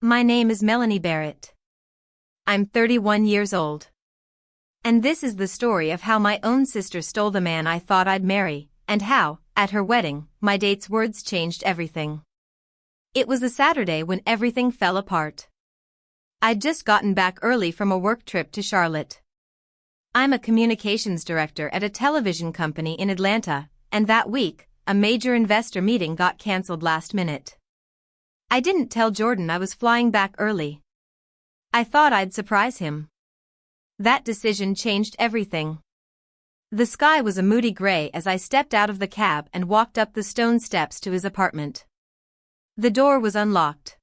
My name is Melanie Barrett. I'm 31 years old. And this is the story of how my own sister stole the man I thought I'd marry, and how, at her wedding, my date's words changed everything. It was a Saturday when everything fell apart. I'd just gotten back early from a work trip to Charlotte. I'm a communications director at a television company in Atlanta, and that week, a major investor meeting got canceled last minute. I didn't tell Jordan I was flying back early. I thought I'd surprise him. That decision changed everything. The sky was a moody gray as I stepped out of the cab and walked up the stone steps to his apartment. The door was unlocked.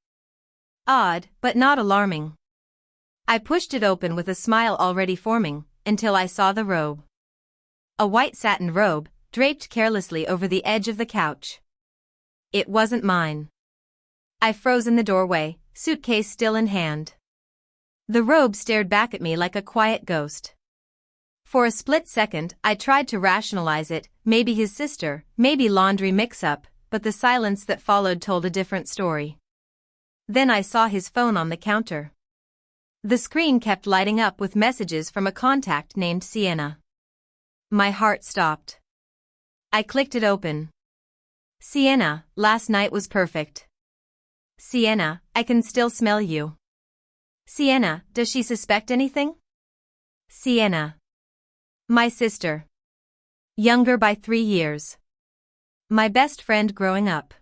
Odd, but not alarming. I pushed it open with a smile already forming, until I saw the robe. A white satin robe, draped carelessly over the edge of the couch. It wasn't mine. I froze in the doorway, suitcase still in hand. The robe stared back at me like a quiet ghost. For a split second, I tried to rationalize it, maybe his sister, maybe laundry mix-up, but the silence that followed told a different story. Then I saw his phone on the counter. The screen kept lighting up with messages from a contact named Sienna. My heart stopped. I clicked it open. Sienna, last night was perfect. Sienna, I can still smell you. Sienna, does she suspect anything? Sienna. My sister. Younger by 3 years. My best friend growing up.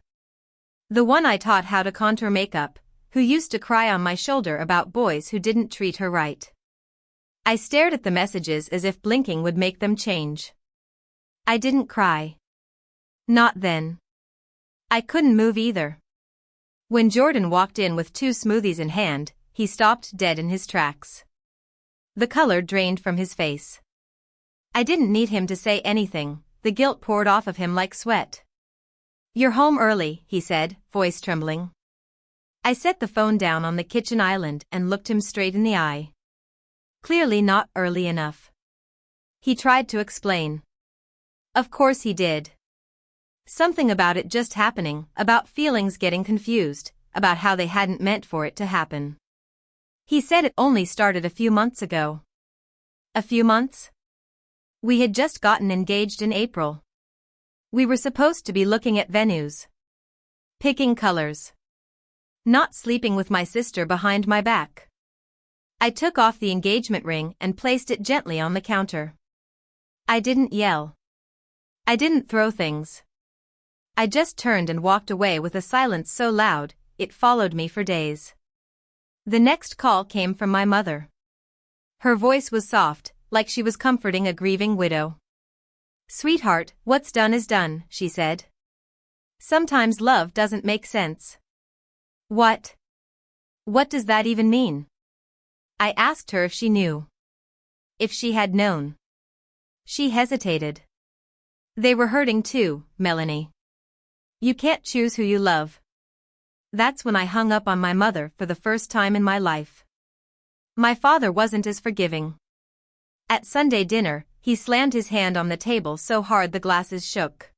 The one I taught how to contour makeup, who used to cry on my shoulder about boys who didn't treat her right. I stared at the messages as if blinking would make them change. I didn't cry. Not then. I couldn't move either. When Jordan walked in with 2 smoothies in hand, he stopped dead in his tracks. The color drained from his face. I didn't need him to say anything, the guilt poured off of him like sweat. You're home early, he said, voice trembling. I set the phone down on the kitchen island and looked him straight in the eye. Clearly not early enough. He tried to explain. Of course he did. Something about it just happening, about feelings getting confused, about how they hadn't meant for it to happen. He said it only started a few months ago. A few months? We had just gotten engaged in April. We were supposed to be looking at venues. Picking colors. Not sleeping with my sister behind my back. I took off the engagement ring and placed it gently on the counter. I didn't yell. I didn't throw things. I just turned and walked away with a silence so loud, it followed me for days. The next call came from my mother. Her voice was soft, like she was comforting a grieving widow. Sweetheart, what's done is done, she said. Sometimes love doesn't make sense. What? What does that even mean? I asked her if she knew. If she had known. She hesitated. They were hurting too, Melanie. You can't choose who you love. That's when I hung up on my mother for the first time in my life. My father wasn't as forgiving. At Sunday dinner, he slammed his hand on the table so hard the glasses shook.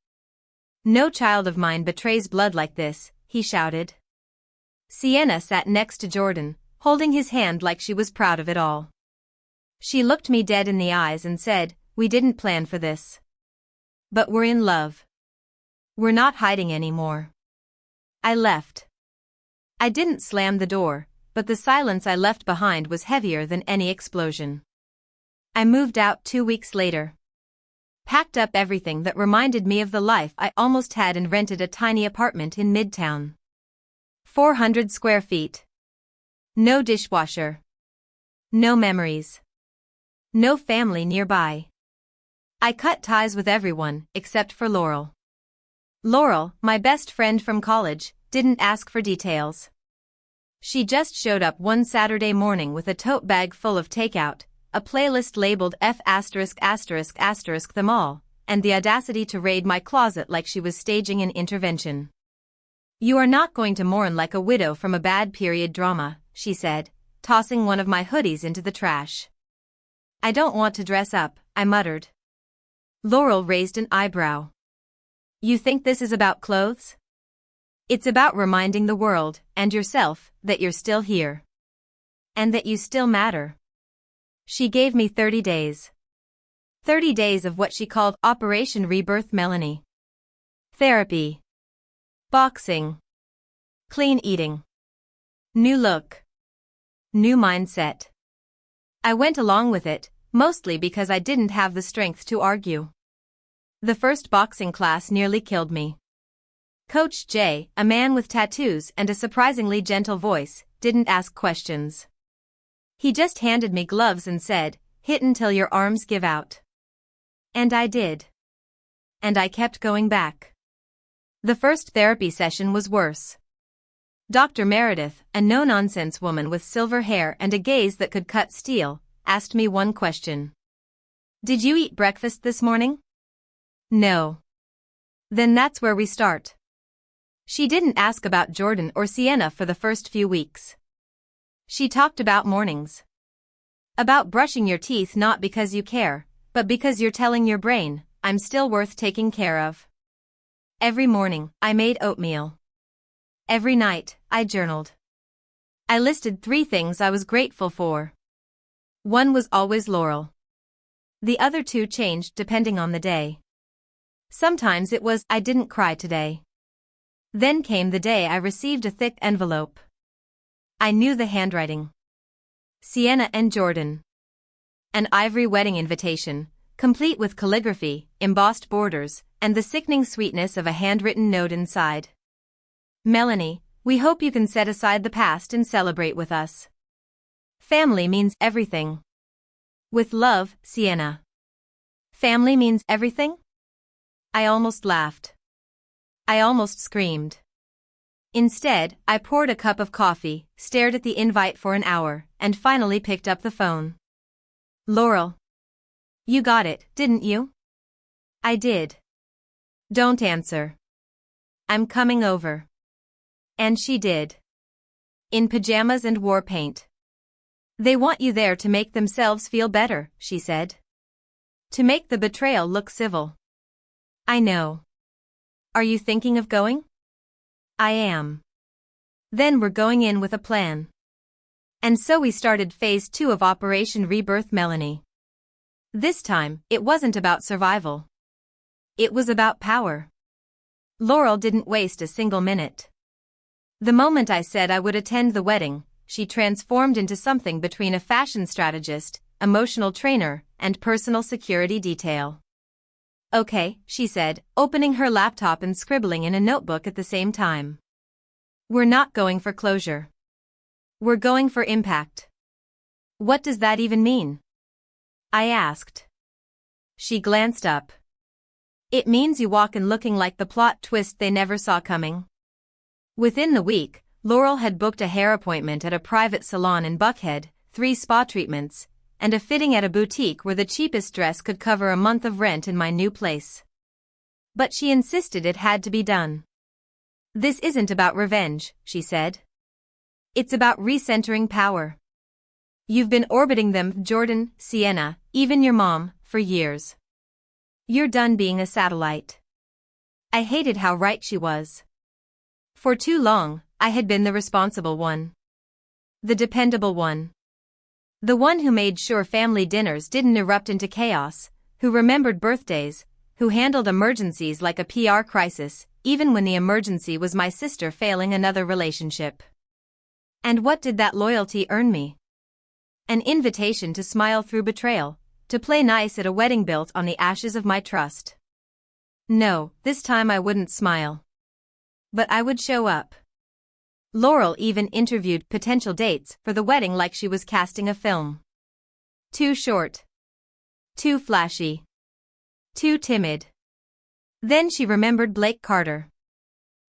No child of mine betrays blood like this, he shouted. Sienna sat next to Jordan, holding his hand like she was proud of it all. She looked me dead in the eyes and said, we didn't plan for this. But we're in love. We're not hiding anymore. I left. I didn't slam the door, but the silence I left behind was heavier than any explosion. I moved out 2 weeks later. Packed up everything that reminded me of the life I almost had and rented a tiny apartment in Midtown. 400 square feet. No dishwasher. No memories. No family nearby. I cut ties with everyone, except for Laurel. Laurel, my best friend from college, didn't ask for details. She just showed up one Saturday morning with a tote bag full of takeout, a playlist labeled F*** them all, and the audacity to raid my closet like she was staging an intervention. You are not going to mourn like a widow from a bad period drama, she said, tossing one of my hoodies into the trash. I don't want to dress up, I muttered. Laurel raised an eyebrow. You think this is about clothes? It's about reminding the world, and yourself, that you're still here. And that you still matter. She gave me 30 days. 30 days of what she called Operation Rebirth Melanie. Therapy. Boxing. Clean eating. New look. New mindset. I went along with it, mostly because I didn't have the strength to argue. The first boxing class nearly killed me. Coach Jay, a man with tattoos and a surprisingly gentle voice, didn't ask questions. He just handed me gloves and said, "Hit until your arms give out." And I did. And I kept going back. The first therapy session was worse. Dr. Meredith, a no-nonsense woman with silver hair and a gaze that could cut steel, asked me one question. "Did you eat breakfast this morning?" "No." "Then that's where we start." She didn't ask about Jordan or Sienna for the first few weeks. She talked about mornings. About brushing your teeth not because you care, but because you're telling your brain, "I'm still worth taking care of." Every morning, I made oatmeal. Every night, I journaled. I listed 3 things I was grateful for. One was always Laurel. The other 2 changed depending on the day. Sometimes it was, "I didn't cry today." Then came the day I received a thick envelope. I knew the handwriting. Sienna and Jordan. An ivory wedding invitation, complete with calligraphy, embossed borders, and the sickening sweetness of a handwritten note inside. "Melanie, we hope you can set aside the past and celebrate with us. Family means everything. With love, Sienna." Family means everything? I almost laughed. I almost screamed. Instead, I poured a cup of coffee, stared at the invite for an hour, and finally picked up the phone. "Laurel. You got it, didn't you?" "I did." "Don't answer. I'm coming over." And she did. In pajamas and war paint. "They want you there to make themselves feel better," she said. "To make the betrayal look civil." "I know. Are you thinking of going?" "I am." "Then we're going in with a plan." And so we started phase 2 of Operation Rebirth Melanie. This time, it wasn't about survival. It was about power. Laurel didn't waste a single minute. The moment I said I would attend the wedding, she transformed into something between a fashion strategist, emotional trainer, and personal security detail. "Okay," she said, opening her laptop and scribbling in a notebook at the same time. "We're not going for closure. We're going for impact." "What does that even mean?" I asked. She glanced up. "It means you walk in looking like the plot twist they never saw coming." Within the week, Laurel had booked a hair appointment at a private salon in Buckhead, 3 spa treatments, and a fitting at a boutique where the cheapest dress could cover a month of rent in my new place. But she insisted it had to be done. "This isn't about revenge," she said. "It's about recentering power. You've been orbiting them, Jordan, Sienna, even your mom, for years. You're done being a satellite." I hated how right she was. For too long, I had been the responsible one. The dependable one. The one who made sure family dinners didn't erupt into chaos, who remembered birthdays, who handled emergencies like a PR crisis, even when the emergency was my sister failing another relationship. And what did that loyalty earn me? An invitation to smile through betrayal, to play nice at a wedding built on the ashes of my trust. No, this time I wouldn't smile. But I would show up. Laurel even interviewed potential dates for the wedding like she was casting a film. Too short. Too flashy. Too timid. Then she remembered Blake Carter.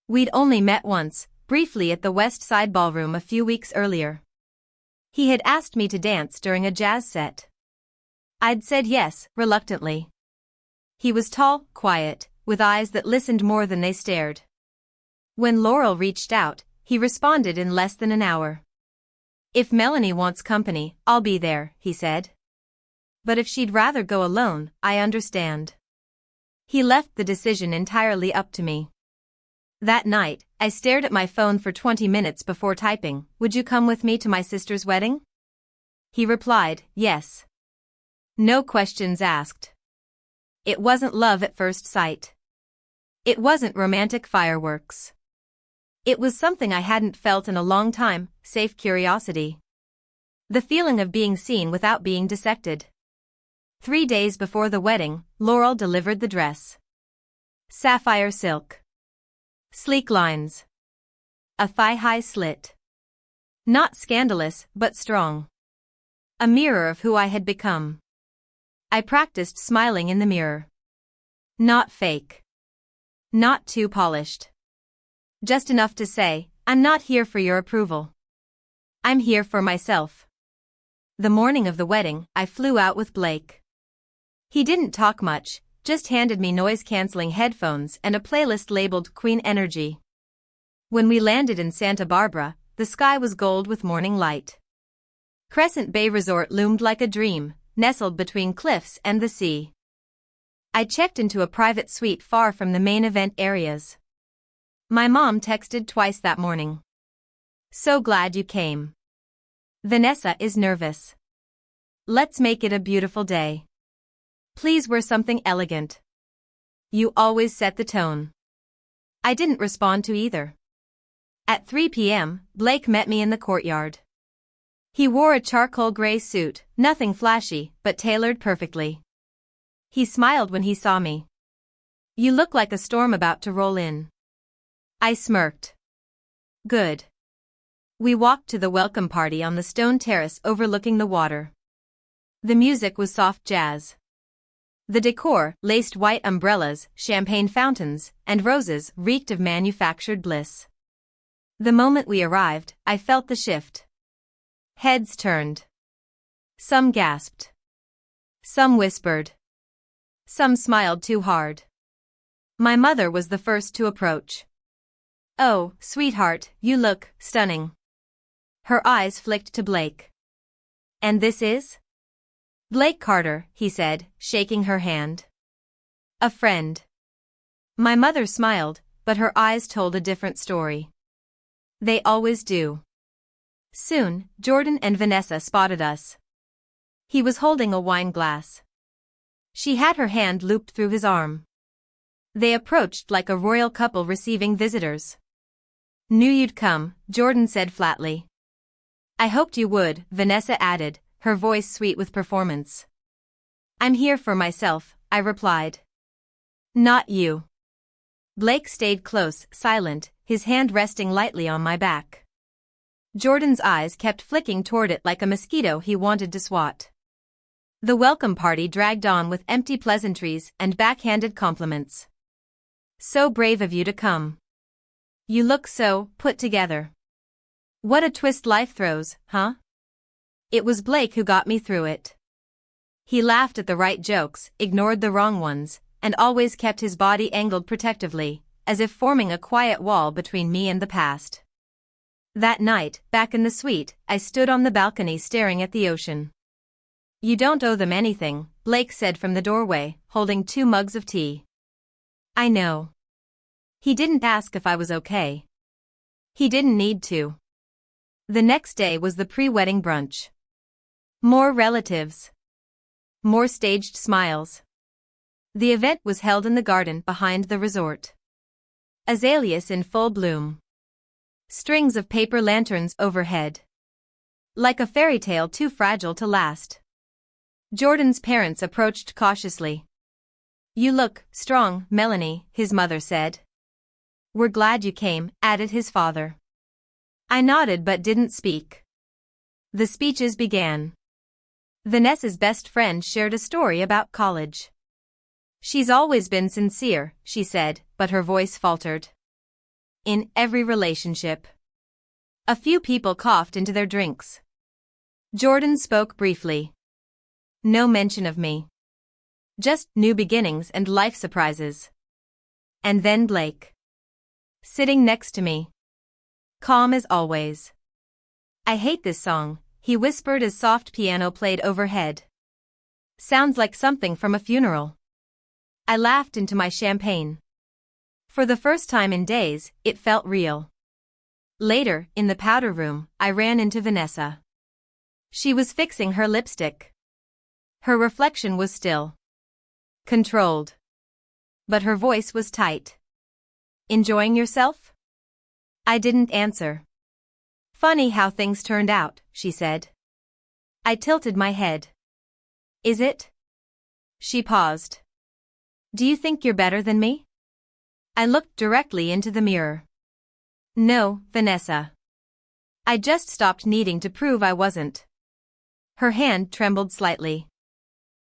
We'd only met once, briefly at the West Side Ballroom a few weeks earlier. He had asked me to dance during a jazz set. I'd said yes, reluctantly. He was tall, quiet, with eyes that listened more than they stared. When Laurel reached out, he responded in less than an hour. "If Melanie wants company, I'll be there," he said. "But if she'd rather go alone, I understand." He left the decision entirely up to me. That night, I stared at my phone for 20 minutes before typing, "Would you come with me to my sister's wedding?" He replied, "Yes." No questions asked. It wasn't love at first sight. It wasn't romantic fireworks. It was something I hadn't felt in a long time, safe curiosity. The feeling of being seen without being dissected. 3 days before the wedding, Laurel delivered the dress. Sapphire silk. Sleek lines. A thigh-high slit. Not scandalous, but strong. A mirror of who I had become. I practiced smiling in the mirror. Not fake. Not too polished. Just enough to say, "I'm not here for your approval. I'm here for myself." The morning of the wedding, I flew out with Blake. He didn't talk much, just handed me noise-canceling headphones and a playlist labeled Queen Energy. When we landed in Santa Barbara, the sky was gold with morning light. Crescent Bay Resort loomed like a dream, nestled between cliffs and the sea. I checked into a private suite far from the main event areas. My mom texted twice that morning. "So glad you came. Vanessa is nervous. Let's make it a beautiful day. Please wear something elegant. You always set the tone." I didn't respond to either. At 3 p.m., Blake met me in the courtyard. He wore a charcoal gray suit, nothing flashy, but tailored perfectly. He smiled when he saw me. "You look like a storm about to roll in." I smirked. "Good." We walked to the welcome party on the stone terrace overlooking the water. The music was soft jazz. The decor, laced white umbrellas, champagne fountains, and roses, reeked of manufactured bliss. The moment we arrived, I felt the shift. Heads turned. Some gasped. Some whispered. Some smiled too hard. My mother was the first to approach. "Oh, sweetheart, you look stunning." Her eyes flicked to Blake. "And this is?" "Blake Carter," he said, shaking her hand. "A friend." My mother smiled, but her eyes told a different story. They always do. Soon, Jordan and Vanessa spotted us. He was holding a wine glass. She had her hand looped through his arm. They approached like a royal couple receiving visitors. "Knew you'd come," Jordan said flatly. "I hoped you would," Vanessa added, her voice sweet with performance. "I'm here for myself," I replied. "Not you." Blake stayed close, silent, his hand resting lightly on my back. Jordan's eyes kept flicking toward it like a mosquito he wanted to swat. The welcome party dragged on with empty pleasantries and backhanded compliments. "So brave of you to come. You look so put together. What a twist life throws, huh?" It was Blake who got me through it. He laughed at the right jokes, ignored the wrong ones, and always kept his body angled protectively, as if forming a quiet wall between me and the past. That night, back in the suite, I stood on the balcony staring at the ocean. "You don't owe them anything," Blake said from the doorway, holding 2 mugs of tea. "I know." He didn't ask if I was okay. He didn't need to. The next day was the pre-wedding brunch. More relatives. More staged smiles. The event was held in the garden behind the resort. Azaleas in full bloom. Strings of paper lanterns overhead. Like a fairy tale too fragile to last. Jordan's parents approached cautiously. "You look strong, Melanie," his mother said. "We're glad you came," added his father. I nodded but didn't speak. The speeches began. Vanessa's best friend shared a story about college. "She's always been sincere," she said, but her voice faltered. "In every relationship." A few people coughed into their drinks. Jordan spoke briefly. No mention of me. Just new beginnings and life surprises. And then Blake. Sitting next to me. Calm as always. "I hate this song," he whispered as soft piano played overhead. "Sounds like something from a funeral." I laughed into my champagne. For the first time in days, it felt real. Later, in the powder room, I ran into Vanessa. She was fixing her lipstick. Her reflection was still. Controlled. But her voice was tight. Enjoying yourself? I didn't answer. Funny how things turned out, she said. I tilted my head. Is it? She paused. Do you think you're better than me? I looked directly into the mirror. No, Vanessa. I just stopped needing to prove I wasn't. Her hand trembled slightly.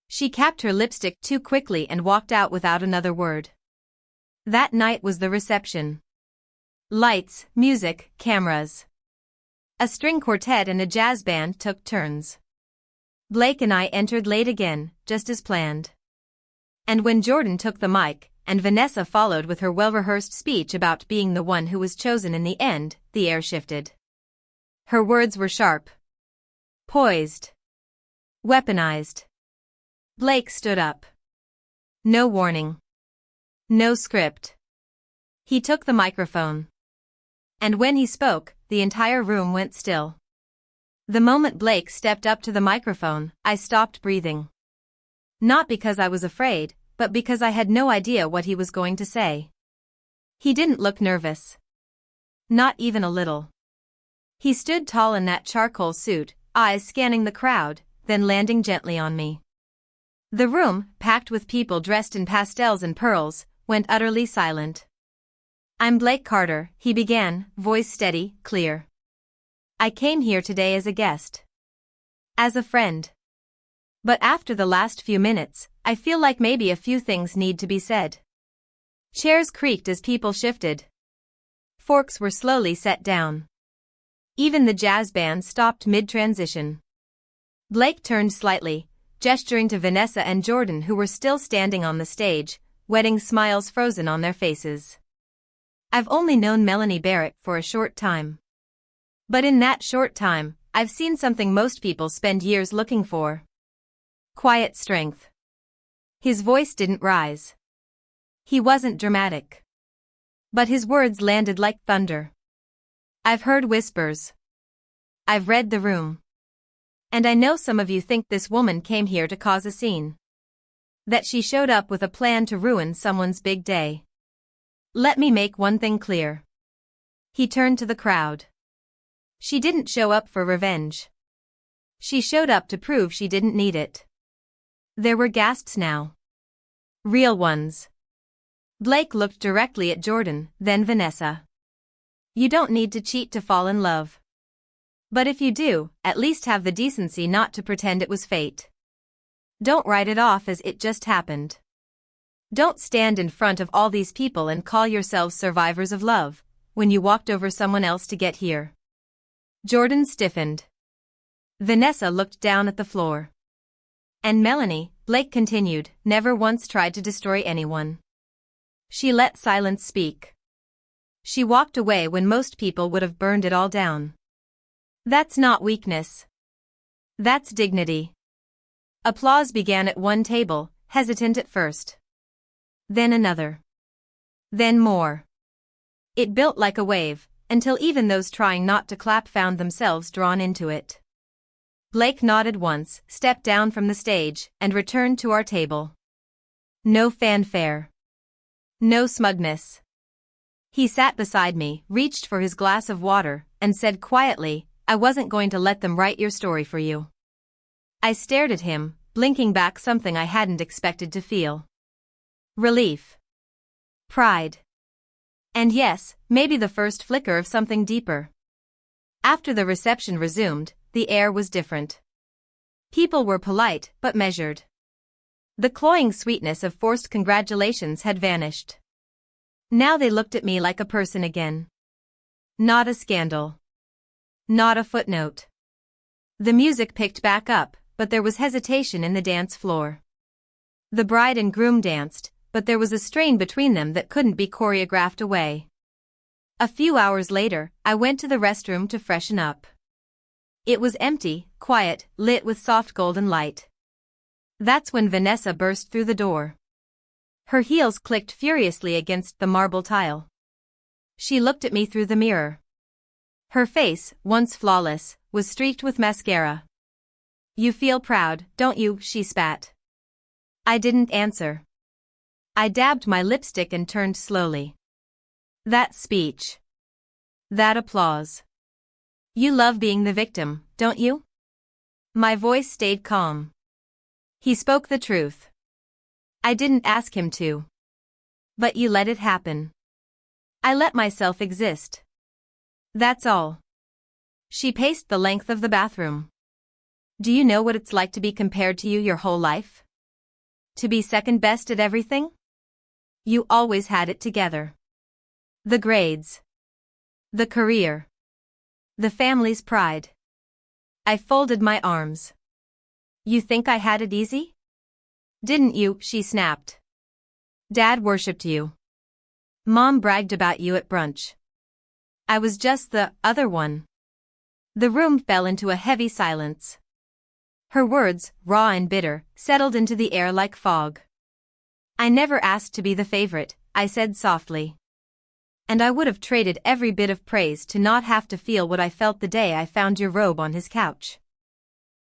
She capped her lipstick too quickly and walked out without another word. That night was the reception. Lights, music, cameras. A string quartet and a jazz band took turns. Blake and I entered late again, just as planned. And when Jordan took the mic, and Vanessa followed with her well-rehearsed speech about being the one who was chosen in the end, the air shifted. Her words were sharp. Poised. Weaponized. Blake stood up. No warning. No script. He took the microphone. And when he spoke, the entire room went still. The moment Blake stepped up to the microphone, I stopped breathing. Not because I was afraid, but because I had no idea what he was going to say. He didn't look nervous. Not even a little. He stood tall in that charcoal suit, eyes scanning the crowd, then landing gently on me. The room, packed with people dressed in pastels and pearls, went utterly silent. I'm Blake Carter, he began, voice steady, clear. I came here today as a guest. As a friend. But after the last few minutes, I feel like maybe a few things need to be said. Chairs creaked as people shifted. Forks were slowly set down. Even the jazz band stopped mid-transition. Blake turned slightly, gesturing to Vanessa and Jordan who were still standing on the stage, wedding smiles frozen on their faces. I've only known Melanie Barrett for a short time. But in that short time, I've seen something most people spend years looking for. Quiet strength. His voice didn't rise. He wasn't dramatic. But his words landed like thunder. I've heard whispers. I've read the room. And I know some of you think this woman came here to cause a scene. That she showed up with a plan to ruin someone's big day. Let me make one thing clear. He turned to the crowd. She didn't show up for revenge. She showed up to prove she didn't need it. There were gasps now. Real ones. Blake looked directly at Jordan, then Vanessa. You don't need to cheat to fall in love. But if you do, at least have the decency not to pretend it was fate. Don't write it off as it just happened. Don't stand in front of all these people and call yourselves survivors of love, when you walked over someone else to get here. Jordan stiffened. Vanessa looked down at the floor. And Melanie, Blake continued, never once tried to destroy anyone. She let silence speak. She walked away when most people would have burned it all down. That's not weakness. That's dignity. Applause began at one table, hesitant at first. Then another. Then more. It built like a wave, until even those trying not to clap found themselves drawn into it. Blake nodded once, stepped down from the stage, and returned to our table. No fanfare. No smugness. He sat beside me, reached for his glass of water, and said quietly, I wasn't going to let them write your story for you. I stared at him, blinking back something I hadn't expected to feel. Relief. Pride. And yes, maybe the first flicker of something deeper. After the reception resumed, the air was different. People were polite, but measured. The cloying sweetness of forced congratulations had vanished. Now they looked at me like a person again. Not a scandal. Not a footnote. The music picked back up, but there was hesitation in the dance floor. The bride and groom danced, but there was a strain between them that couldn't be choreographed away. A few hours later, I went to the restroom to freshen up. It was empty, quiet, lit with soft golden light. That's when Vanessa burst through the door. Her heels clicked furiously against the marble tile. She looked at me through the mirror. Her face, once flawless, was streaked with mascara. "You feel proud, don't you?" she spat. I didn't answer. I dabbed my lipstick and turned slowly. That speech. That applause. "You love being the victim, don't you?" My voice stayed calm. He spoke the truth. I didn't ask him to. But you let it happen. I let myself exist. That's all. She paced the length of the bathroom. "Do you know what it's like to be compared to you your whole life? To be second best at everything? You always had it together. The grades. The career. The family's pride." I folded my arms. "You think I had it easy?" "Didn't you?" she snapped. "Dad worshipped you. Mom bragged about you at brunch. I was just the other one." The room fell into a heavy silence. Her words, raw and bitter, settled into the air like fog. "I never asked to be the favorite," I said softly. "And I would have traded every bit of praise to not have to feel what I felt the day I found your robe on his couch."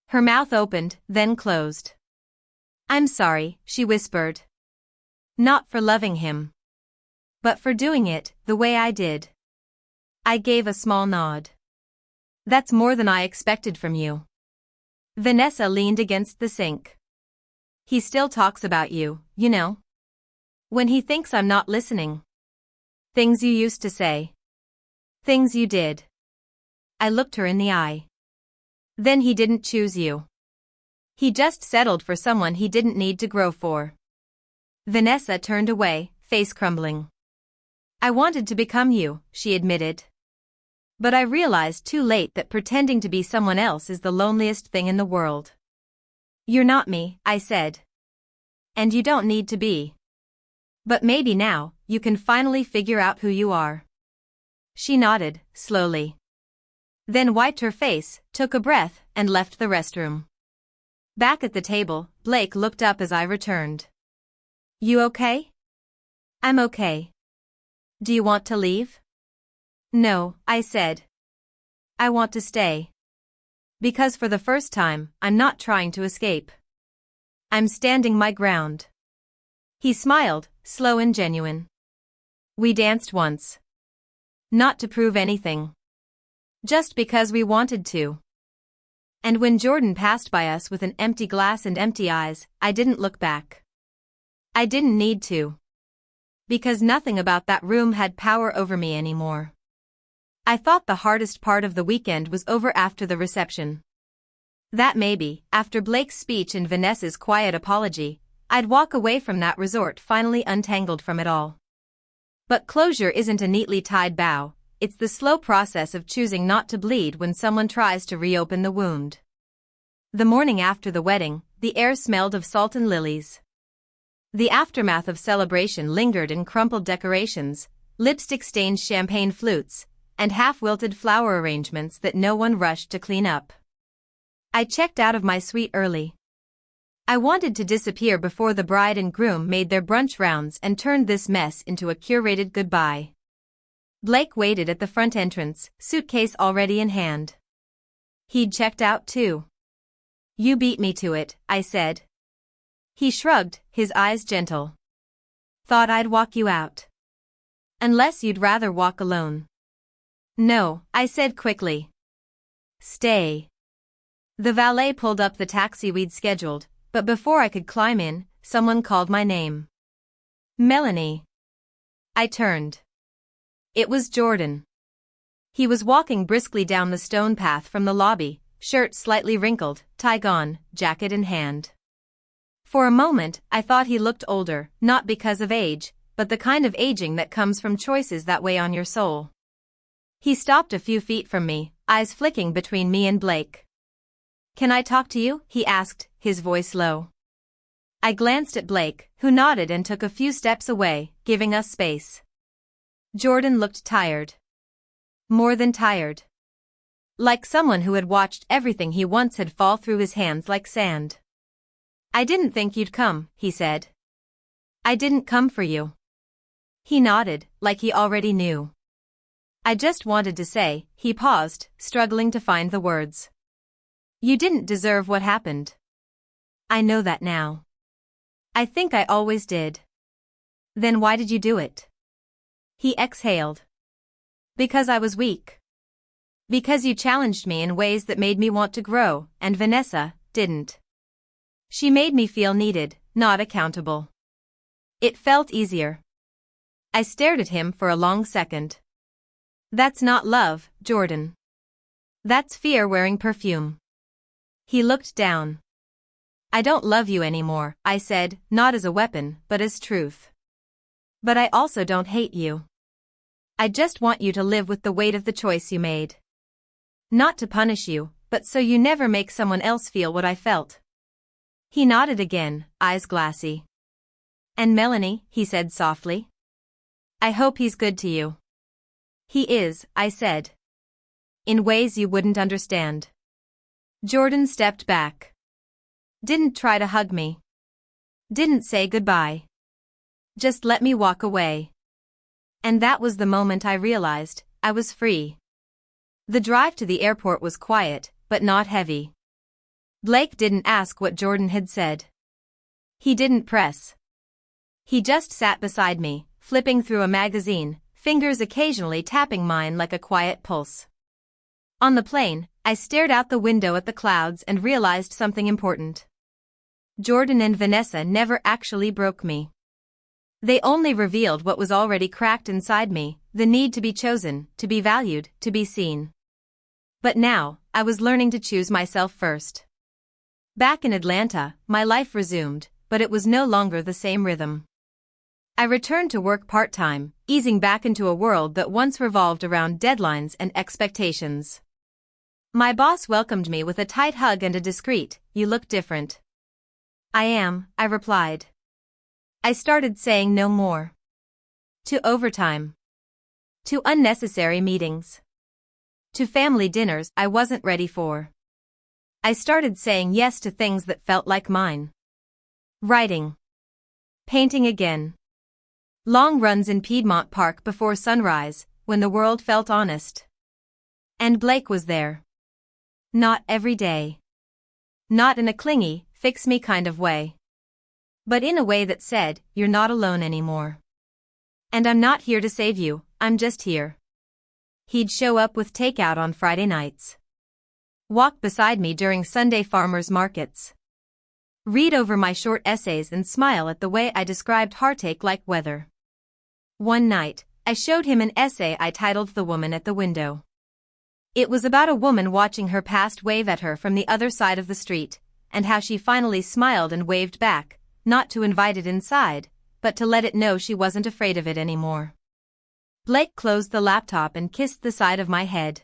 Her mouth opened, then closed. "I'm sorry," she whispered. "Not for loving him. But for doing it the way I did." I gave a small nod. "That's more than I expected from you." Vanessa leaned against the sink. "He still talks about you, you know. When he thinks I'm not listening. Things you used to say. Things you did." I looked her in the eye. "Then he didn't choose you. He just settled for someone he didn't need to grow for." Vanessa turned away, face crumbling. "I wanted to become you," she admitted. "But I realized too late that pretending to be someone else is the loneliest thing in the world." "You're not me," I said. "And you don't need to be. But maybe now, you can finally figure out who you are." She nodded, slowly. Then wiped her face, took a breath, and left the restroom. Back at the table, Blake looked up as I returned. "You okay?" "I'm okay. Do you want to leave?" "No," I said. "I want to stay. Because for the first time, I'm not trying to escape. I'm standing my ground." He smiled, slow and genuine. "We danced once. Not to prove anything. Just because we wanted to. And when Jordan passed by us with an empty glass and empty eyes, I didn't look back. I didn't need to. Because nothing about that room had power over me anymore. I thought the hardest part of the weekend was over after the reception. That maybe, after Blake's speech and Vanessa's quiet apology, I'd walk away from that resort finally untangled from it all. But closure isn't a neatly tied bow, it's the slow process of choosing not to bleed when someone tries to reopen the wound. The morning after the wedding, the air smelled of salt and lilies. The aftermath of celebration lingered in crumpled decorations, lipstick-stained champagne flutes, and half-wilted flower arrangements that no one rushed to clean up. I checked out of my suite early. I wanted to disappear before the bride and groom made their brunch rounds and turned this mess into a curated goodbye. Blake waited at the front entrance, suitcase already in hand. He'd checked out too. "You beat me to it," I said. He shrugged, his eyes gentle. "Thought I'd walk you out. Unless you'd rather walk alone." "No," I said quickly. "Stay." The valet pulled up the taxi we'd scheduled, but before I could climb in, someone called my name. "Melanie." I turned. It was Jordan. He was walking briskly down the stone path from the lobby, shirt slightly wrinkled, tie gone, jacket in hand. For a moment, I thought he looked older, not because of age, but the kind of aging that comes from choices that weigh on your soul. He stopped a few feet from me, eyes flicking between me and Blake. "Can I talk to you?" he asked, his voice low. I glanced at Blake, who nodded and took a few steps away, giving us space. Jordan looked tired. More than tired. Like someone who had watched everything he once had fall through his hands like sand. "I didn't think you'd come," he said. I didn't come for you. He nodded, like he already knew. I just wanted to say, he paused, struggling to find the words. You didn't deserve what happened. I know that now. I think I always did. Then why did you do it? He exhaled. Because I was weak. Because you challenged me in ways that made me want to grow, and Vanessa didn't. She made me feel needed, not accountable. It felt easier. I stared at him for a long second. That's not love, Jordan. That's fear wearing perfume. He looked down. I don't love you anymore, I said, not as a weapon, but as truth. But I also don't hate you. I just want you to live with the weight of the choice you made. Not to punish you, but so you never make someone else feel what I felt. He nodded again, eyes glassy. And Melanie, he said softly. I hope he's good to you. He is, I said. In ways you wouldn't understand. Jordan stepped back. Didn't try to hug me. Didn't say goodbye. Just let me walk away. And that was the moment I realized I was free. The drive to the airport was quiet, but not heavy. Blake didn't ask what Jordan had said. He didn't press. He just sat beside me, flipping through a magazine, fingers occasionally tapping mine like a quiet pulse. On the plane, I stared out the window at the clouds and realized something important. Jordan and Vanessa never actually broke me. They only revealed what was already cracked inside me, the need to be chosen, to be valued, to be seen. But now, I was learning to choose myself first. Back in Atlanta, my life resumed, but it was no longer the same rhythm. I returned to work part-time, easing back into a world that once revolved around deadlines and expectations. My boss welcomed me with a tight hug and a discreet, "You look different." "I am," I replied. I started saying no more. To overtime. To unnecessary meetings. To family dinners I wasn't ready for. I started saying yes to things that felt like mine. Writing. Painting again. Long runs in Piedmont Park before sunrise, when the world felt honest. And Blake was there. Not every day. Not in a clingy, fix-me kind of way. But in a way that said, you're not alone anymore. And I'm not here to save you, I'm just here. He'd show up with takeout on Friday nights. Walk beside me during Sunday farmers markets. Read over my short essays and smile at the way I described heartache like weather. One night, I showed him an essay I titled The Woman at the Window. It was about a woman watching her past wave at her from the other side of the street, and how she finally smiled and waved back, not to invite it inside, but to let it know she wasn't afraid of it anymore. Blake closed the laptop and kissed the side of my head.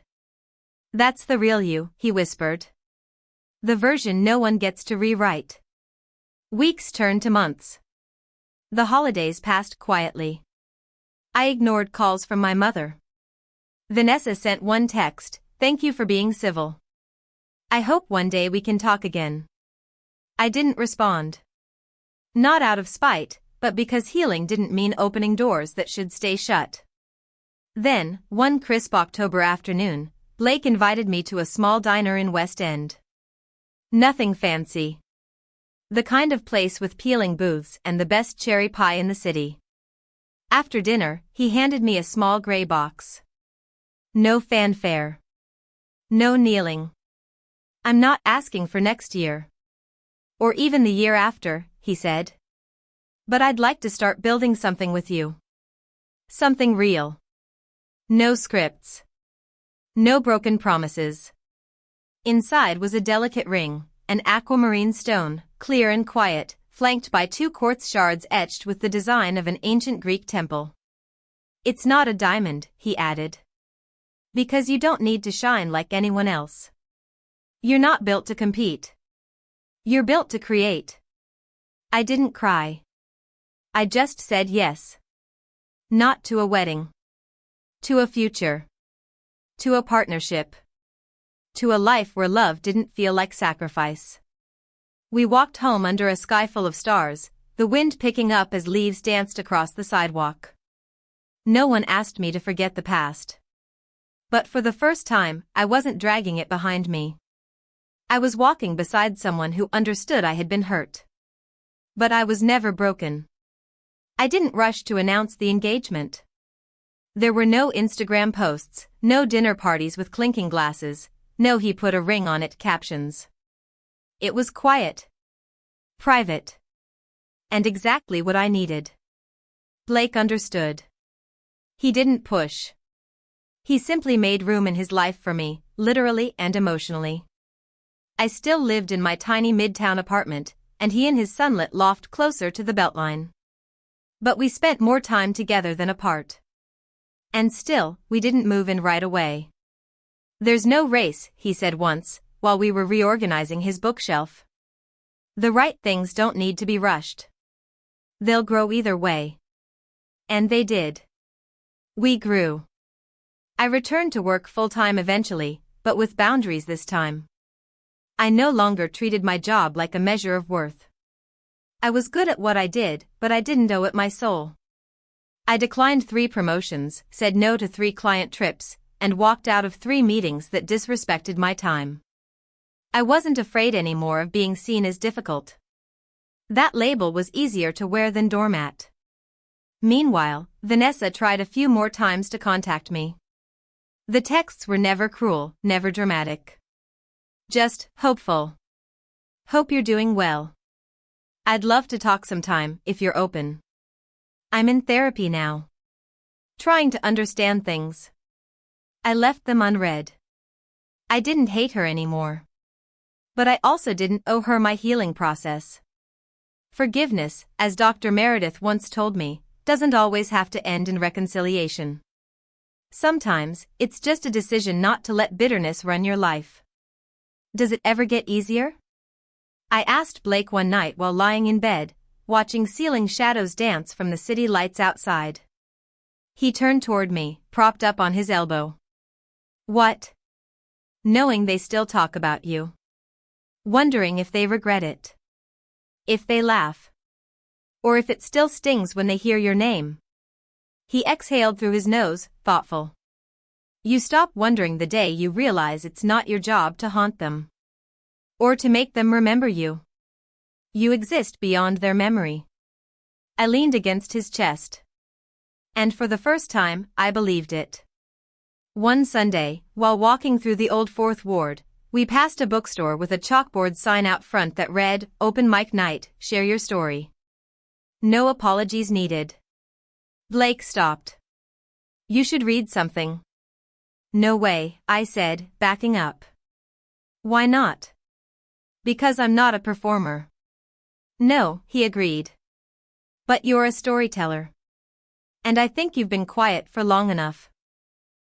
That's the real you, he whispered. The version no one gets to rewrite. Weeks turned to months. The holidays passed quietly. I ignored calls from my mother. Vanessa sent one text, "Thank you for being civil. I hope one day we can talk again." I didn't respond. Not out of spite, but because healing didn't mean opening doors that should stay shut. Then, one crisp October afternoon, Blake invited me to a small diner in West End. Nothing fancy. The kind of place with peeling booths and the best cherry pie in the city. After dinner, he handed me a small gray box. No fanfare. No kneeling. I'm not asking for next year. Or even the year after, he said. But I'd like to start building something with you. Something real. No scripts. No broken promises. Inside was a delicate ring, an aquamarine stone, clear and quiet, flanked by two quartz shards etched with the design of an ancient Greek temple. It's not a diamond, he added. Because you don't need to shine like anyone else. You're not built to compete. You're built to create. I didn't cry. I just said yes. Not to a wedding. To a future. To a partnership. To a life where love didn't feel like sacrifice. We walked home under a sky full of stars, the wind picking up as leaves danced across the sidewalk. No one asked me to forget the past. But for the first time, I wasn't dragging it behind me. I was walking beside someone who understood I had been hurt. But I was never broken. I didn't rush to announce the engagement. There were no Instagram posts, no dinner parties with clinking glasses, no "he put a ring on it" captions. It was quiet. Private. And exactly what I needed. Blake understood. He didn't push. He simply made room in his life for me, literally and emotionally. I still lived in my tiny midtown apartment, and he in his sunlit loft closer to the Beltline. But we spent more time together than apart. And still, we didn't move in right away. "There's no race," he said once, while we were reorganizing his bookshelf. "The right things don't need to be rushed. They'll grow either way." And they did. We grew. I returned to work full-time eventually, but with boundaries this time. I no longer treated my job like a measure of worth. I was good at what I did, but I didn't owe it my soul. I declined 3 promotions, said no to 3 client trips, and walked out of 3 meetings that disrespected my time. I wasn't afraid anymore of being seen as difficult. That label was easier to wear than doormat. Meanwhile, Vanessa tried a few more times to contact me. The texts were never cruel, never dramatic. Just hopeful. "Hope you're doing well. I'd love to talk sometime, if you're open. I'm in therapy now. Trying to understand things." I left them unread. I didn't hate her anymore. But I also didn't owe her my healing process. Forgiveness, as Dr. Meredith once told me, doesn't always have to end in reconciliation. Sometimes, it's just a decision not to let bitterness run your life. Does it ever get easier? I asked Blake one night while lying in bed, watching ceiling shadows dance from the city lights outside. He turned toward me, propped up on his elbow. "What?" "Knowing they still talk about you. Wondering if they regret it. If they laugh. Or if it still stings when they hear your name." He exhaled through his nose, thoughtful. "You stop wondering the day you realize it's not your job to haunt them. Or to make them remember you. You exist beyond their memory." I leaned against his chest. And for the first time, I believed it. One Sunday, while walking through the old Fourth Ward, we passed a bookstore with a chalkboard sign out front that read, "Open Mic Night, share your story. No apologies needed." Blake stopped. "You should read something." "No way," I said, backing up. "Why not?" "Because I'm not a performer." "No," he agreed. "But you're a storyteller. And I think you've been quiet for long enough."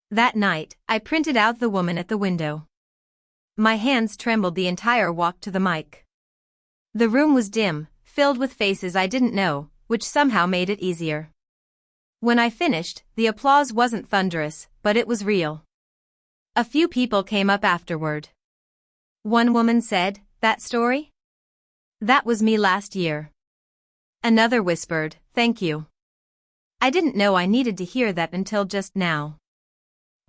That night, I printed out The Woman at the Window. My hands trembled the entire walk to the mic. The room was dim, filled with faces I didn't know, which somehow made it easier. When I finished, the applause wasn't thunderous, but it was real. A few people came up afterward. One woman said, "That story? That was me last year." Another whispered, "Thank you." I didn't know I needed to hear that until just now.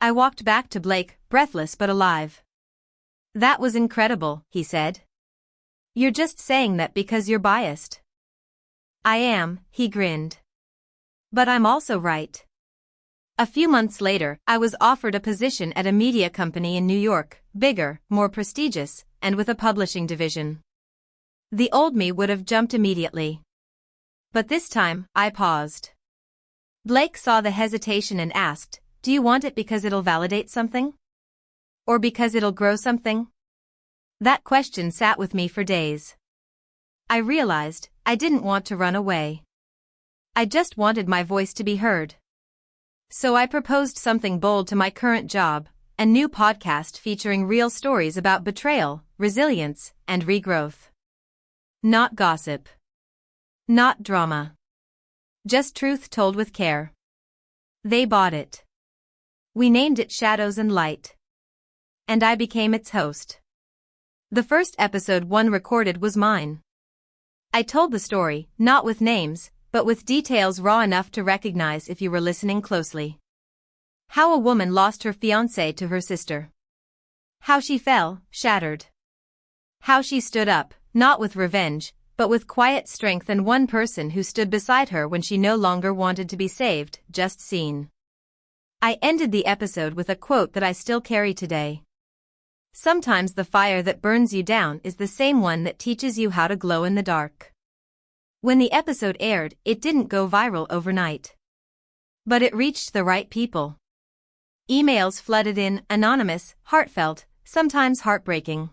I walked back to Blake, breathless but alive. "That was incredible," he said. "You're just saying that because you're biased." "I am," he grinned. "But I'm also right." A few months later, I was offered a position at a media company in New York, bigger, more prestigious, and with a publishing division. The old me would have jumped immediately. But this time, I paused. Blake saw the hesitation and asked, "Do you want it because it'll validate something? Or because it'll grow something?" That question sat with me for days. I realized I didn't want to run away. I just wanted my voice to be heard. So I proposed something bold to my current job, a new podcast featuring real stories about betrayal, resilience, and regrowth. Not gossip. Not drama. Just truth told with care. They bought it. We named it Shadows and Light. And I became its host. The first episode one recorded was mine. I told the story, not with names, but with details raw enough to recognize if you were listening closely. How a woman lost her fiancé to her sister. How she fell, shattered. How she stood up, not with revenge, but with quiet strength, and one person who stood beside her when she no longer wanted to be saved, just seen. I ended the episode with a quote that I still carry today. Sometimes the fire that burns you down is the same one that teaches you how to glow in the dark. When the episode aired, it didn't go viral overnight. But it reached the right people. Emails flooded in, anonymous, heartfelt, sometimes heartbreaking.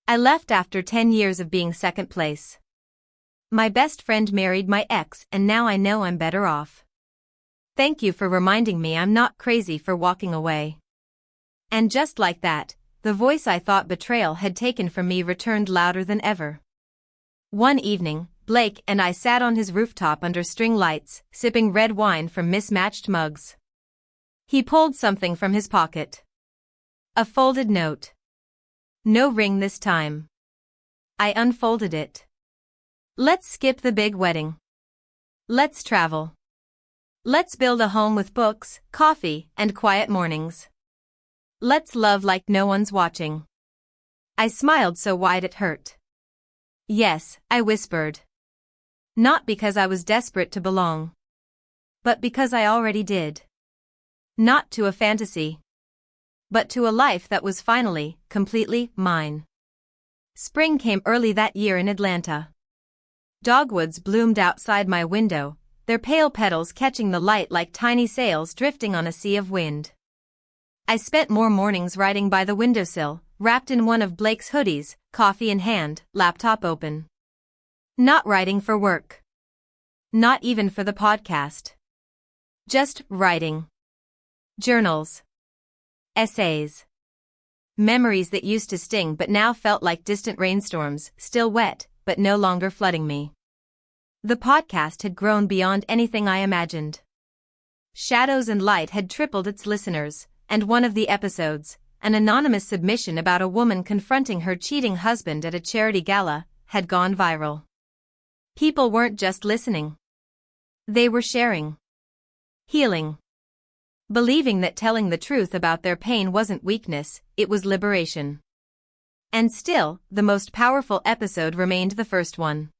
I left after 10 years of being second place. My best friend married my ex, and now I know I'm better off. Thank you for reminding me I'm not crazy for walking away. And just like that, the voice I thought betrayal had taken from me returned louder than ever. One evening, Blake and I sat on his rooftop under string lights, sipping red wine from mismatched mugs. He pulled something from his pocket. A folded note. No ring this time. I unfolded it. Let's skip the big wedding. Let's travel. Let's build a home with books, coffee, and quiet mornings. Let's love like no one's watching. I smiled so wide it hurt. Yes, I whispered. Not because I was desperate to belong. But because I already did. Not to a fantasy. But to a life that was finally, completely, mine. Spring came early that year in Atlanta. Dogwoods bloomed outside my window, their pale petals catching the light like tiny sails drifting on a sea of wind. I spent more mornings writing by the windowsill, wrapped in one of Blake's hoodies, coffee in hand, laptop open. Not writing for work. Not even for the podcast. Just writing. Journals. Essays. Memories that used to sting but now felt like distant rainstorms, still wet, but no longer flooding me. The podcast had grown beyond anything I imagined. Shadows and Light had tripled its listeners, and one of the episodes, an anonymous submission about a woman confronting her cheating husband at a charity gala, had gone viral. People weren't just listening. They were sharing. Healing. Believing that telling the truth about their pain wasn't weakness, it was liberation. And still, the most powerful episode remained the first one.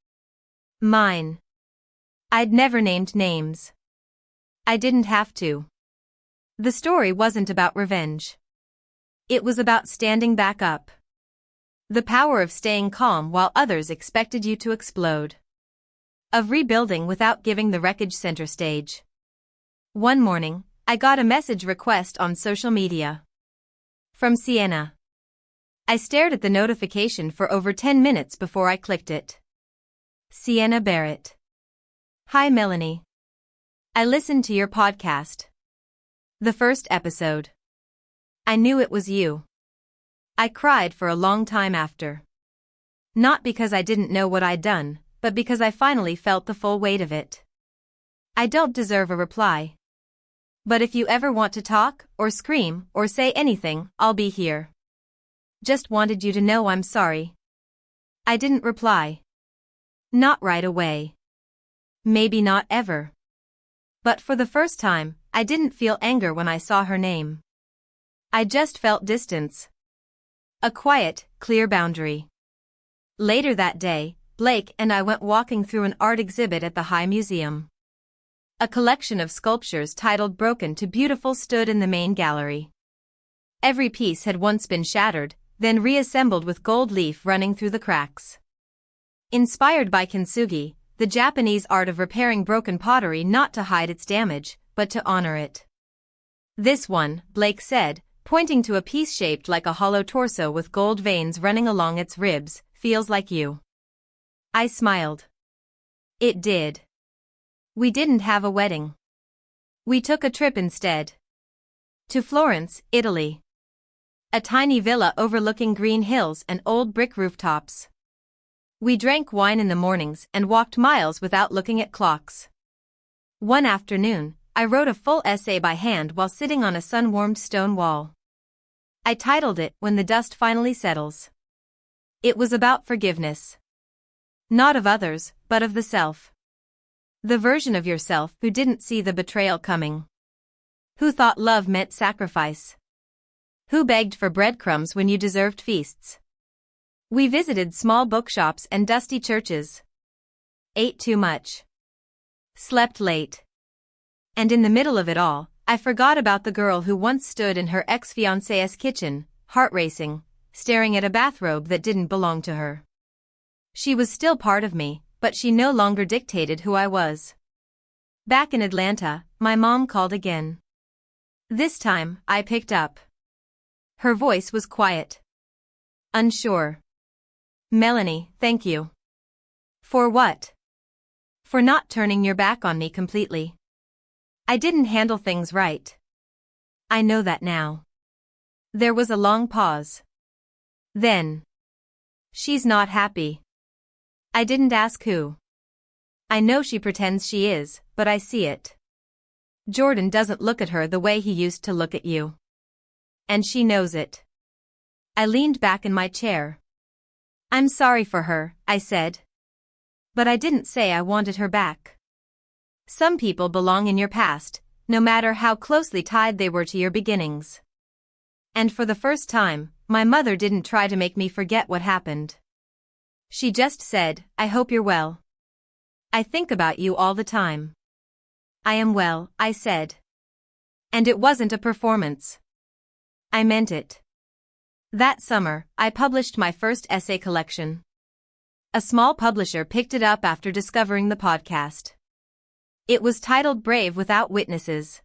Mine. I'd never named names. I didn't have to. The story wasn't about revenge. It was about standing back up. The power of staying calm while others expected you to explode. Of rebuilding without giving the wreckage center stage. One morning, I got a message request on social media. From Sienna. I stared at the notification for over 10 minutes before I clicked it. Sienna Barrett. Hi Melanie. I listened to your podcast. The first episode. I knew it was you. I cried for a long time after. Not because I didn't know what I'd done, but because I finally felt the full weight of it. I don't deserve a reply. But if you ever want to talk, or scream, or say anything, I'll be here. Just wanted you to know I'm sorry. I didn't reply. Not right away. Maybe not ever. But for the first time, I didn't feel anger when I saw her name. I just felt distance. A quiet, clear boundary. Later that day, Blake and I went walking through an art exhibit at the High Museum. A collection of sculptures titled Broken to Beautiful stood in the main gallery. Every piece had once been shattered, then reassembled with gold leaf running through the cracks. Inspired by kintsugi, the Japanese art of repairing broken pottery not to hide its damage, but to honor it. This one, Blake said, pointing to a piece shaped like a hollow torso with gold veins running along its ribs, feels like you. I smiled. It did. We didn't have a wedding. We took a trip instead. To Florence, Italy. A tiny villa overlooking green hills and old brick rooftops. We drank wine in the mornings and walked miles without looking at clocks. One afternoon, I wrote a full essay by hand while sitting on a sun-warmed stone wall. I titled it When the Dust Finally Settles. It was about forgiveness. Not of others, but of the self. The version of yourself who didn't see the betrayal coming. Who thought love meant sacrifice. Who begged for breadcrumbs when you deserved feasts. We visited small bookshops and dusty churches. Ate too much. Slept late. And in the middle of it all, I forgot about the girl who once stood in her ex-fiancé's kitchen, heart racing, staring at a bathrobe that didn't belong to her. She was still part of me, but she no longer dictated who I was. Back in Atlanta, my mom called again. This time, I picked up. Her voice was quiet. Unsure. Melanie, thank you. For what? For not turning your back on me completely. I didn't handle things right. I know that now. There was a long pause. Then. She's not happy. I didn't ask who. I know she pretends she is, but I see it. Jordan doesn't look at her the way he used to look at you. And she knows it. I leaned back in my chair. I'm sorry for her, I said. But I didn't say I wanted her back. Some people belong in your past, no matter how closely tied they were to your beginnings. And for the first time, my mother didn't try to make me forget what happened. She just said, I hope you're well. I think about you all the time. I am well, I said. And it wasn't a performance. I meant it. That summer, I published my first essay collection. A small publisher picked it up after discovering the podcast. It was titled Brave Without Witnesses.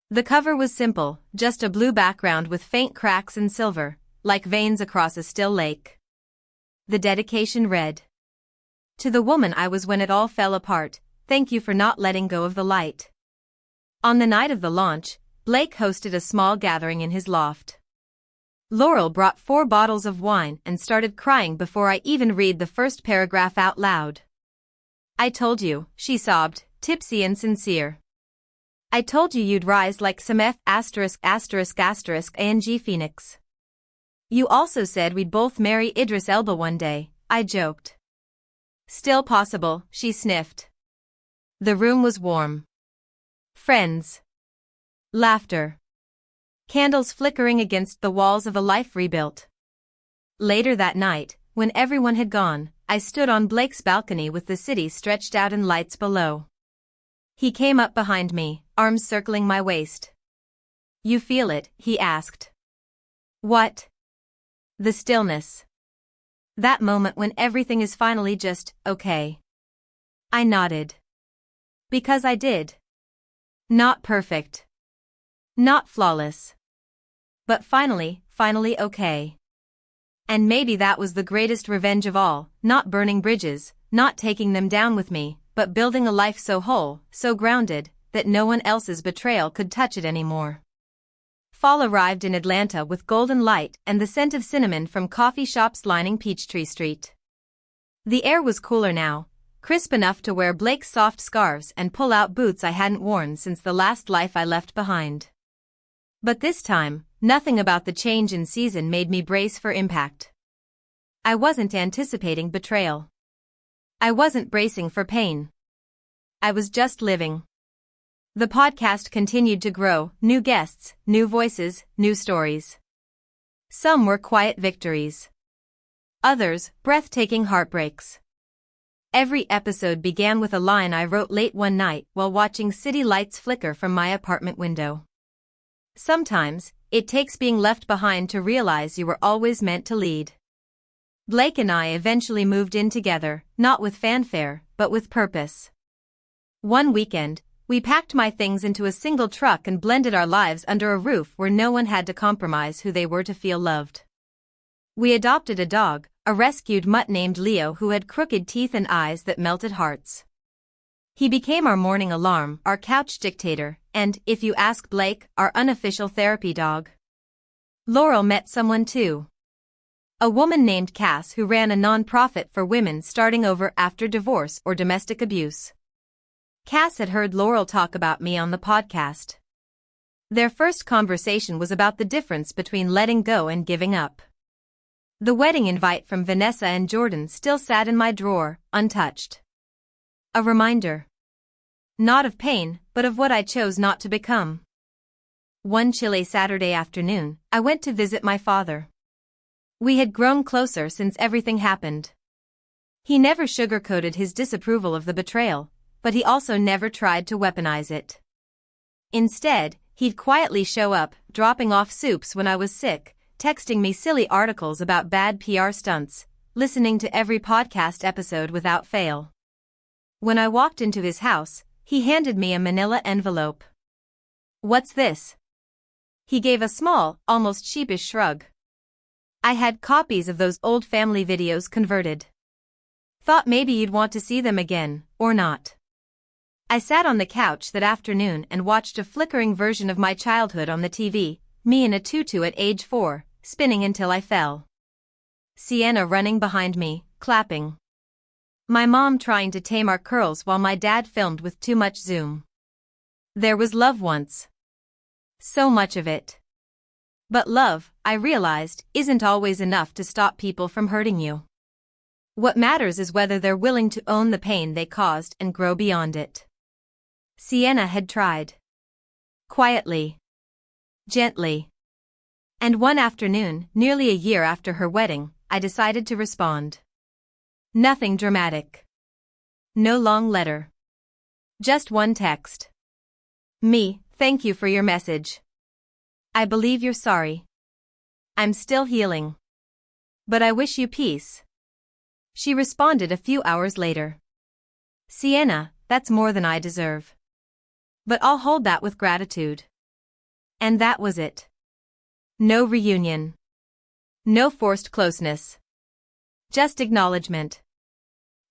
The cover was simple, just a blue background with faint cracks in silver, like veins across a still lake. The dedication read, To the woman I was when it all fell apart, thank you for not letting go of the light. On the night of the launch, Blake hosted a small gathering in his loft. Laurel brought 4 bottles of wine and started crying before I even read the first paragraph out loud. I told you, she sobbed, tipsy and sincere. I told you you'd rise like some F************************** ANG Phoenix. You also said we'd both marry Idris Elba one day, I joked. Still possible, she sniffed. The room was warm. Friends. Laughter. Candles flickering against the walls of a life rebuilt. Later that night, when everyone had gone, I stood on Blake's balcony with the city stretched out in lights below. He came up behind me, arms circling my waist. You feel it, he asked. What? The stillness. That moment when everything is finally just, okay. I nodded. Because I did. Not perfect. Not flawless. But finally okay. And maybe that was the greatest revenge of all, not burning bridges, not taking them down with me, but building a life so whole, so grounded, that no one else's betrayal could touch it anymore. Fall arrived in Atlanta with golden light and the scent of cinnamon from coffee shops lining Peachtree Street. The air was cooler now, crisp enough to wear Blake's soft scarves and pull out boots I hadn't worn since the last life I left behind. But this time, nothing about the change in season made me brace for impact. I wasn't anticipating betrayal. I wasn't bracing for pain. I was just living. The podcast continued to grow, new guests, new voices, new stories. Some were quiet victories. Others, breathtaking heartbreaks. Every episode began with a line I wrote late one night while watching city lights flicker from my apartment window. Sometimes, it takes being left behind to realize you were always meant to lead. Blake and I eventually moved in together, not with fanfare, but with purpose. One weekend, we packed my things into a single truck and blended our lives under a roof where no one had to compromise who they were to feel loved. We adopted a dog, a rescued mutt named Leo who had crooked teeth and eyes that melted hearts. He became our morning alarm, our couch dictator, and, if you ask Blake, our unofficial therapy dog. Laurel met someone too. A woman named Cass who ran a non-profit for women starting over after divorce or domestic abuse. Cass had heard Laurel talk about me on the podcast. Their first conversation was about the difference between letting go and giving up. The wedding invite from Vanessa and Jordan still sat in my drawer, untouched. A reminder. Not of pain, but of what I chose not to become. One chilly Saturday afternoon, I went to visit my father. We had grown closer since everything happened. He never sugarcoated his disapproval of the betrayal, but he also never tried to weaponize it. Instead, he'd quietly show up, dropping off soups when I was sick, texting me silly articles about bad PR stunts, listening to every podcast episode without fail. When I walked into his house, he handed me a manila envelope. "What's this?" He gave a small, almost sheepish shrug. "I had copies of those old family videos converted. Thought maybe you'd want to see them again, or not." I sat on the couch that afternoon and watched a flickering version of my childhood on the TV, me in a tutu at age 4, spinning until I fell. Sienna running behind me, clapping. My mom trying to tame our curls while my dad filmed with too much zoom. There was love once. So much of it. But love, I realized, isn't always enough to stop people from hurting you. What matters is whether they're willing to own the pain they caused and grow beyond it. Sienna had tried. Quietly. Gently. And one afternoon, nearly a year after her wedding, I decided to respond. Nothing dramatic. No long letter. Just one text. "Me, thank you for your message. I believe you're sorry. I'm still healing. But I wish you peace." She responded a few hours later. "Sienna, that's more than I deserve. But I'll hold that with gratitude." And that was it. No reunion. No forced closeness. Just acknowledgement.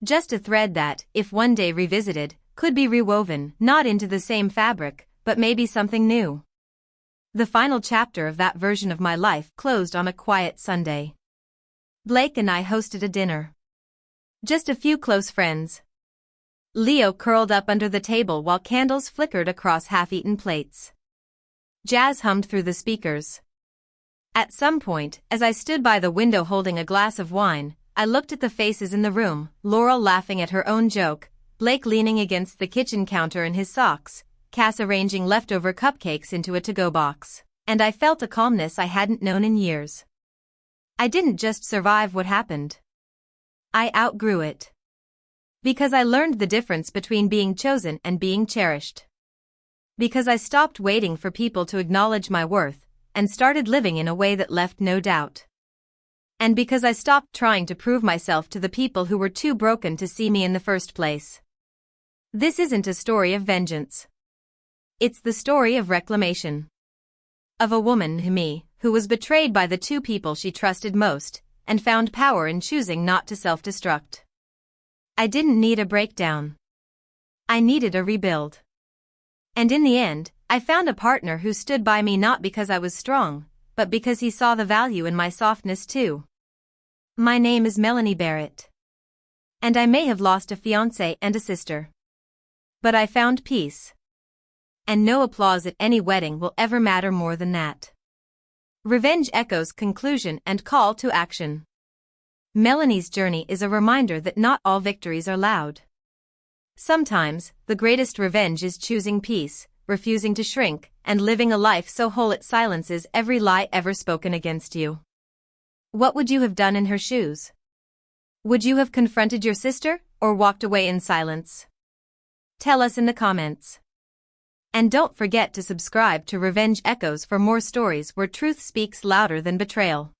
Just a thread that, if one day revisited, could be rewoven, not into the same fabric, but maybe something new. The final chapter of that version of my life closed on a quiet Sunday. Blake and I hosted a dinner. Just a few close friends. Leo curled up under the table while candles flickered across half-eaten plates. Jazz hummed through the speakers. At some point, as I stood by the window holding a glass of wine, I looked at the faces in the room, Laurel laughing at her own joke, Blake leaning against the kitchen counter in his socks, Cass arranging leftover cupcakes into a to-go box, and I felt a calmness I hadn't known in years. I didn't just survive what happened. I outgrew it. Because I learned the difference between being chosen and being cherished. Because I stopped waiting for people to acknowledge my worth, and started living in a way that left no doubt. And because I stopped trying to prove myself to the people who were too broken to see me in the first place. This isn't a story of vengeance. It's the story of reclamation. Of a woman who was betrayed by the two people she trusted most, and found power in choosing not to self-destruct. I didn't need a breakdown. I needed a rebuild. And in the end, I found a partner who stood by me not because I was strong, but because he saw the value in my softness too. My name is Melanie Barrett. And I may have lost a fiancé and a sister. But I found peace. And no applause at any wedding will ever matter more than that. Revenge echoes conclusion and call to action. Melanie's journey is a reminder that not all victories are loud. Sometimes, the greatest revenge is choosing peace, refusing to shrink, and living a life so whole it silences every lie ever spoken against you. What would you have done in her shoes? Would you have confronted your sister, or walked away in silence? Tell us in the comments. And don't forget to subscribe to Revenge Echoes for more stories where truth speaks louder than betrayal.